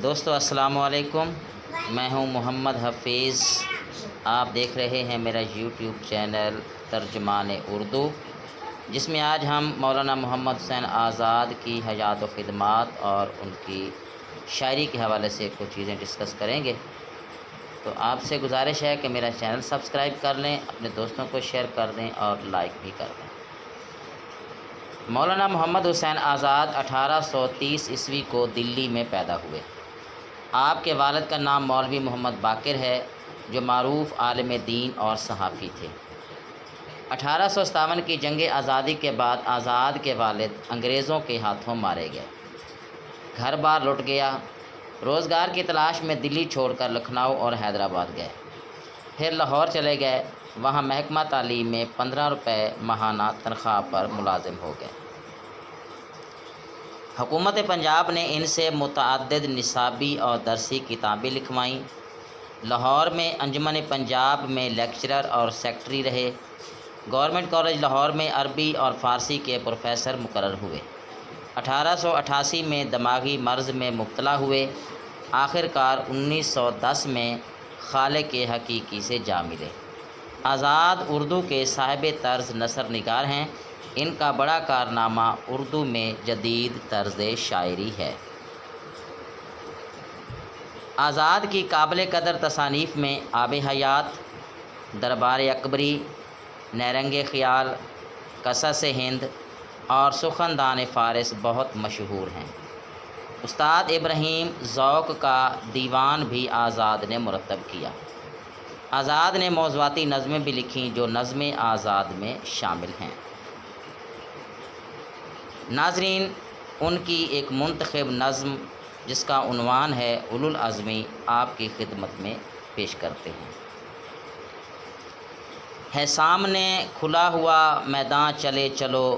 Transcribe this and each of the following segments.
دوستو السلام علیکم، میں ہوں محمد حفیظ۔ آپ دیکھ رہے ہیں میرا یوٹیوب چینل ترجمان اردو، جس میں آج ہم مولانا محمد حسین آزاد کی حیات و خدمات اور ان کی شاعری کے حوالے سے کچھ چیزیں ڈسکس کریں گے۔ تو آپ سے گزارش ہے کہ میرا چینل سبسکرائب کر لیں، اپنے دوستوں کو شیئر کر دیں اور لائک بھی کر دیں۔ مولانا محمد حسین آزاد 1830 عیسوی کو دلی میں پیدا ہوئے۔ آپ کے والد کا نام مولوی محمد باقر ہے، جو معروف عالم دین اور صحافی تھے۔ 1857 کی جنگ آزادی کے بعد آزاد کے والد انگریزوں کے ہاتھوں مارے گئے۔ گھر بار لٹ گیا۔ روزگار کی تلاش میں دلی چھوڑ کر لکھنؤ اور حیدرآباد گئے، پھر لاہور چلے گئے۔ وہاں محکمہ تعلیم میں 15 روپے ماہانہ تنخواہ پر ملازم ہو گئے۔ حکومت پنجاب نے ان سے متعدد نصابی اور درسی کتابیں لکھوائیں۔ لاہور میں انجمن پنجاب میں لیکچرر اور سیکرٹری رہے۔ گورنمنٹ کالج لاہور میں عربی اور فارسی کے پروفیسر مقرر ہوئے۔ 1888 میں دماغی مرض میں مبتلا ہوئے۔ آخر کار 1910 میں خالق حقیقی سے جا ملے۔ آزاد اردو کے صاحب طرز نثر نگار ہیں۔ ان کا بڑا کارنامہ اردو میں جدید طرز شاعری ہے۔ آزاد کی قابل قدر تصانیف میں آب حیات، دربار اکبری، نیرنگ خیال، قصص ہند اور سخندان فارس بہت مشہور ہیں۔ استاد ابراہیم ذوق کا دیوان بھی آزاد نے مرتب کیا۔ آزاد نے موضوعاتی نظمیں بھی لکھیں جو نظم آزاد میں شامل ہیں۔ ناظرین، ان کی ایک منتخب نظم جس کا عنوان ہے اولو العزمی آپ کی خدمت میں پیش کرتے ہیں۔ ہے سامنے کھلا ہوا میداں چلے چلو،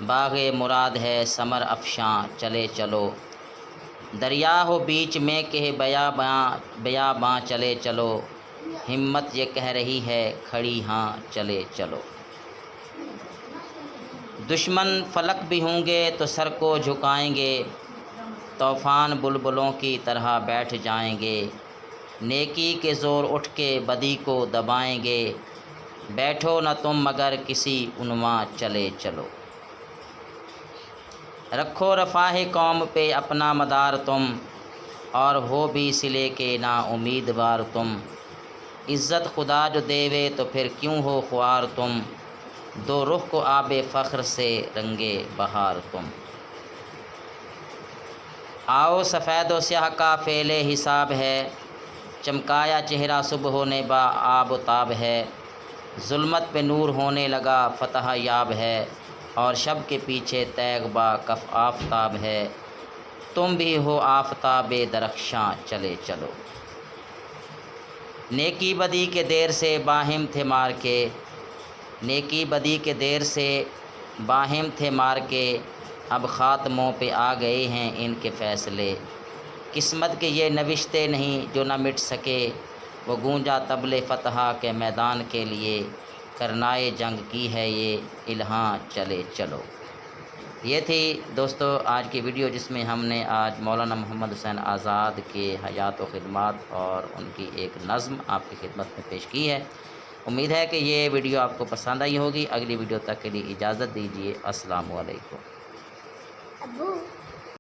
باغ مراد ہے ثمر افشاں چلے چلو، دریا ہو بیچ میں کہ بیاباں چلے چلو، ہمت یہ کہہ رہی ہے کھڑی ہاں چلے چلو، دشمن فلک بھی ہوں گے تو سر کو جھکائیں گے، طوفان بلبلوں کی طرح بیٹھ جائیں گے، نیکی کے زور اٹھ کے بدی کو دبائیں گے، بیٹھو نہ تم مگر کسی عنواں چلے چلو، رکھو رفاہ قوم پہ اپنا مدار تم، اور ہو بھی صلے کے نا امیدوار تم، عزت خدا جو دیوے تو پھر کیوں ہو خوار تم، دو رخ کو آب فخر سے رنگے بہار تم، آؤ سفید و سیاہ کا فعل حساب ہے، چمکایا چہرہ صبح نے با آب و تاب ہے، ظلمت پہ نور ہونے لگا فتح یاب ہے، اور شب کے پیچھے تیغ با کف آفتاب ہے، تم بھی ہو آفتاب درخشاں چلے چلو، نیکی بدی کے دیر سے باہم تھے مار کے، نیکی بدی کے دیر سے باہم تھے مار کے، اب خاتموں پہ آ گئے ہیں ان کے فیصلے، قسمت کے یہ نوشتے نہیں جو نہ مٹ سکے، وہ گونجا طبل فتح کے میدان کے لیے، کرنائے جنگ کی ہے یہ الہاں چلے چلو۔ یہ تھی دوستو آج کی ویڈیو، جس میں ہم نے آج مولانا محمد حسین آزاد کے حیات و خدمات اور ان کی ایک نظم آپ کی خدمت میں پیش کی ہے۔ امید ہے کہ یہ ویڈیو آپ کو پسند آئی ہوگی۔ اگلی ویڈیو تک کے لیے اجازت دیجیے۔ السلام علیکم۔